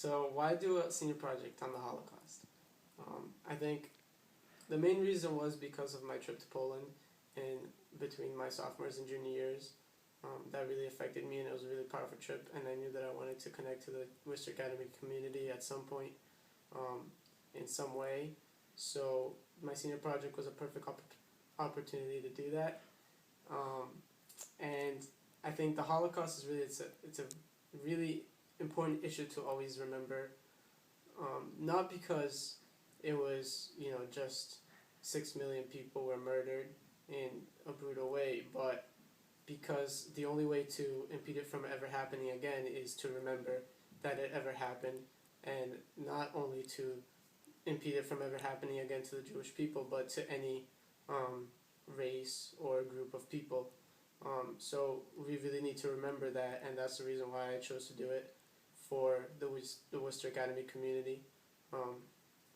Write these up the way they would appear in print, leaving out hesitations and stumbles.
So why do a senior project on the Holocaust? I think the main reason was because of my trip to Poland in between my sophomores and junior years. That really affected me, and it was a really powerful trip, and I knew that I wanted to connect to the Worcester Academy community at some point, in some way. So my senior project was a perfect opportunity to do that. And I think the Holocaust is really, it's a really important issue to always remember, not because it was, just 6 million people were murdered in a brutal way, but because the only way to impede it from ever happening again is to remember that it ever happened, and not only to impede it from ever happening again to the Jewish people, but to any race or group of people. So we really need to remember that, and that's the reason why I chose to do it for the Worcester Academy community,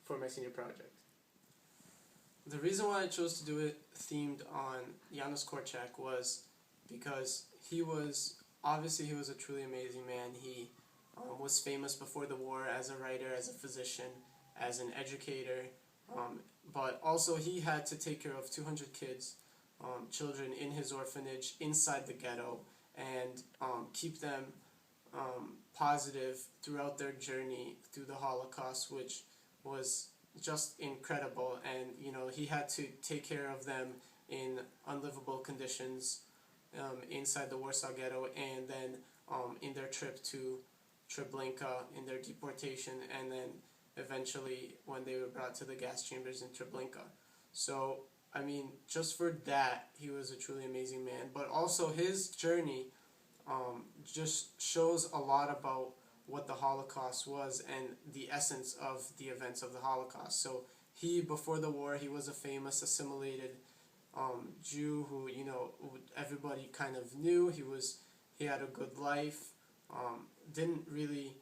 for my senior project. The reason why I chose to do it themed on Janusz Korczak was because he was a truly amazing man. He was famous before the war as a writer, as a physician, as an educator, but also he had to take care of 200 kids, children in his orphanage inside the ghetto, and keep them positive throughout their journey through the Holocaust, which was just incredible. And he had to take care of them in unlivable conditions inside the Warsaw Ghetto, and then in their trip to Treblinka, in their deportation, and then eventually when they were brought to the gas chambers in Treblinka. So, I mean, just for that, he was a truly amazing man. But also his journey just shows a lot about what the Holocaust was and the essence of the events of the Holocaust. So before the war, he was a famous assimilated Jew who, everybody kind of knew. He had a good life, didn't really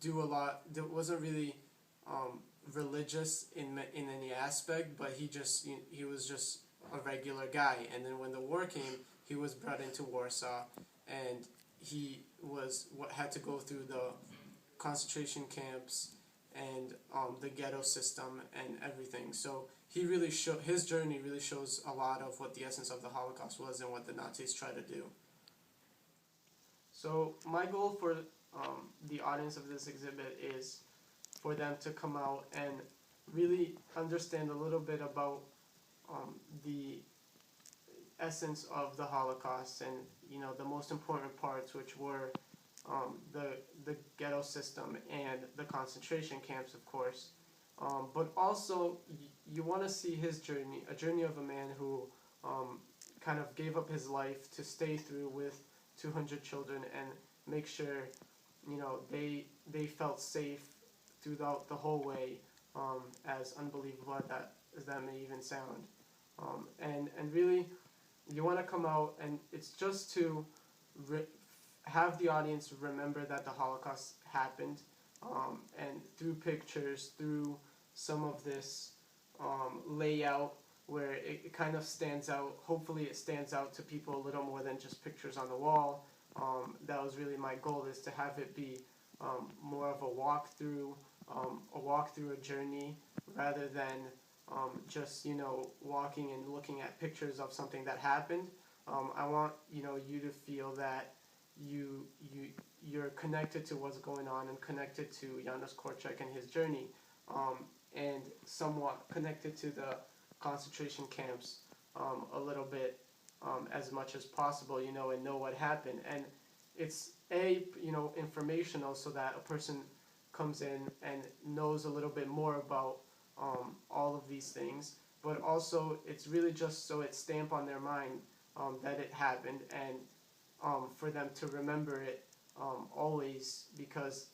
do a lot, wasn't really religious in any aspect, but he was just a regular guy. And then when the war came, he was brought into Warsaw, and he had to go through the concentration camps and the ghetto system and everything. So his journey really shows a lot of what the essence of the Holocaust was and what the Nazis tried to do. So my goal for the audience of this exhibit is for them to come out and really understand a little bit about the essence of the Holocaust, and the most important parts, which were the ghetto system and the concentration camps, of course. But also you want to see his journey, a journey of a man who kind of gave up his life to stay through with 200 children and make sure they felt safe throughout the whole way, as unbelievable as that may even sound. And really, you want to come out, and it's just to have the audience remember that the Holocaust happened, and through pictures, through some of this layout where it kind of stands out. Hopefully it stands out to people a little more than just pictures on the wall. That was really my goal, is to have it be more of a walkthrough, a journey, rather than just walking and looking at pictures of something that happened. I want you to feel that you're connected to what's going on, and connected to Janusz Korczak and his journey, and somewhat connected to the concentration camps a little bit, as much as possible, and know what happened. And it's informational, so that a person comes in and knows a little bit more about all of these things, but also it's really just so it's stamped on their mind that it happened, and for them to remember it always, because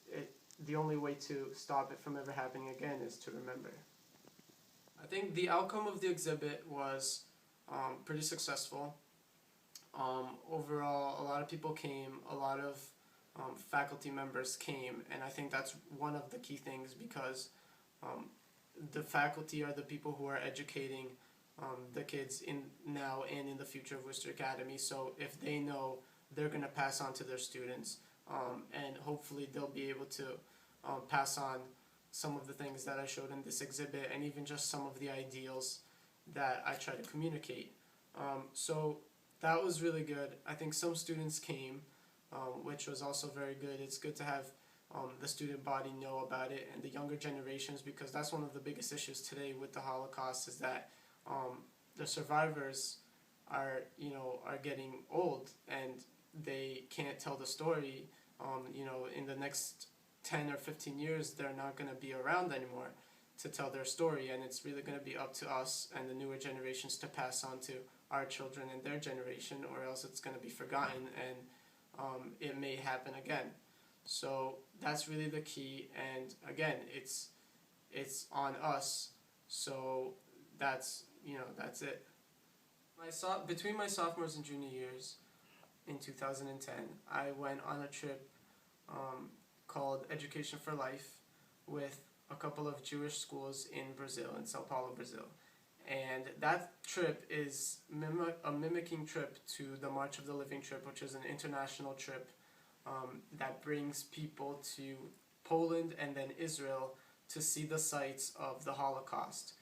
the only way to stop it from ever happening again is to remember. I think the outcome of the exhibit was pretty successful. Overall, a lot of people came, a lot of faculty members came, and I think that's one of the key things, because the faculty are the people who are educating the kids now and in the future of Worcester Academy. So if they know, they're going to pass on to their students and hopefully they'll be able to pass on some of the things that I showed in this exhibit, and even just some of the ideals that I try to communicate. So that was really good. I think some students came, which was also very good. It's good to have the student body know about it, and the younger generations, because that's one of the biggest issues today with the Holocaust, is that the survivors are getting old, and they can't tell the story. In the next 10 or 15 years, they're not going to be around anymore to tell their story, and it's really going to be up to us and the newer generations to pass on to our children and their generation, or else it's going to be forgotten, and it may happen again. So that's really the key, and again, it's on us. So that's it. Between my sophomores and junior years in 2010, I went on a trip called Education for Life with a couple of Jewish schools in Brazil, in Sao Paulo, Brazil. And that trip is a mimicking trip to the March of the Living trip, which is an international trip that brings people to Poland and then Israel to see the sites of the Holocaust.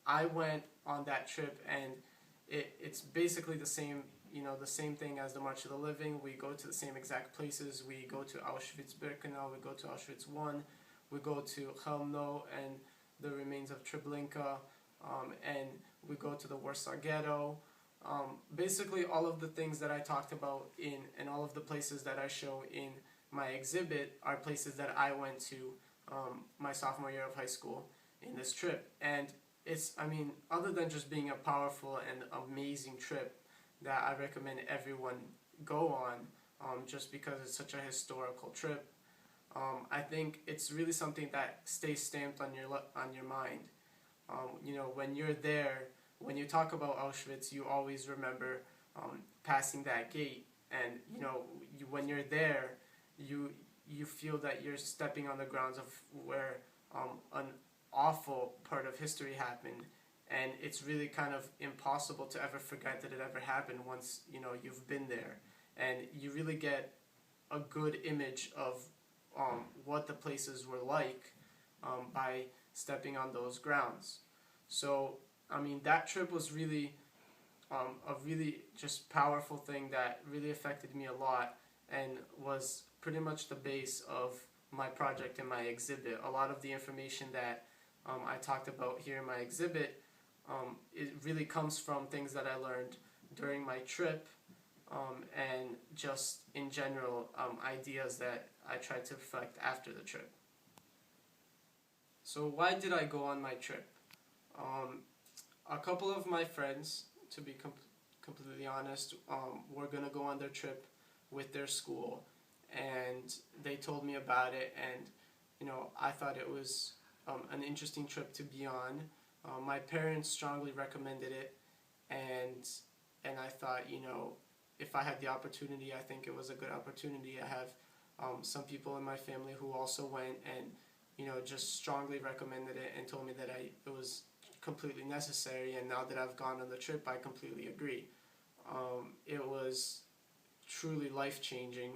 I went on that trip, and it's basically the same thing as the March of the Living. We go to the same exact places. We go to Auschwitz-Birkenau, we go to Auschwitz I, we go to Chełmno and the remains of Treblinka, and we go to the Warsaw Ghetto. Basically all of the things that I talked about and all of the places that I show in my exhibit are places that I went to my sophomore year of high school in this trip. And other than just being a powerful and amazing trip that I recommend everyone go on, just because it's such a historical trip, I think it's really something that stays stamped on your mind. When you're there, when you talk about Auschwitz, you always remember passing that gate, and when you're there, you feel that you're stepping on the grounds of where an awful part of history happened, and it's really kind of impossible to ever forget that it ever happened once you've been there, and you really get a good image of what the places were like by stepping on those grounds. So that trip was really a really just powerful thing that really affected me a lot, and was pretty much the base of my project and my exhibit. A lot of the information that I talked about here in my exhibit, it really comes from things that I learned during my trip, and just in general ideas that I tried to reflect after the trip. So why did I go on my trip? A couple of my friends, to be completely honest, were going to go on their trip with their school, and they told me about it, and I thought it was an interesting trip to be on. My parents strongly recommended it, and I thought, if I had the opportunity, I think it was a good opportunity. I have some people in my family who also went, and just strongly recommended it and told me that it was completely necessary, and now that I've gone on the trip, I completely agree. It was truly life-changing.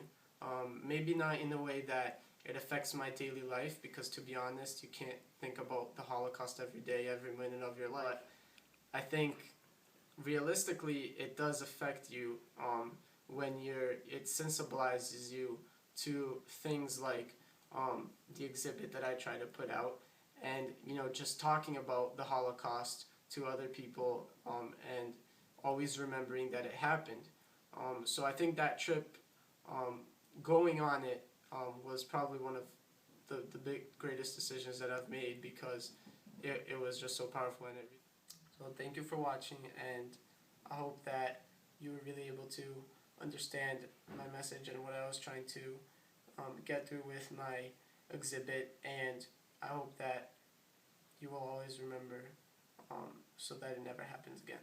Maybe not in a way that it affects my daily life, because to be honest, you can't think about the Holocaust every day, every minute of your life. I think realistically it does affect you when it sensibilizes you to things like the exhibit that I try to put out, and just talking about the Holocaust to other people, and always remembering that it happened. So I think that trip, going on it, was probably one of the greatest decisions that I've made, because it was just so powerful. And so thank you for watching, and I hope that you were really able to understand my message and what I was trying to get through with my exhibit, and I hope that you will always remember, so that it never happens again.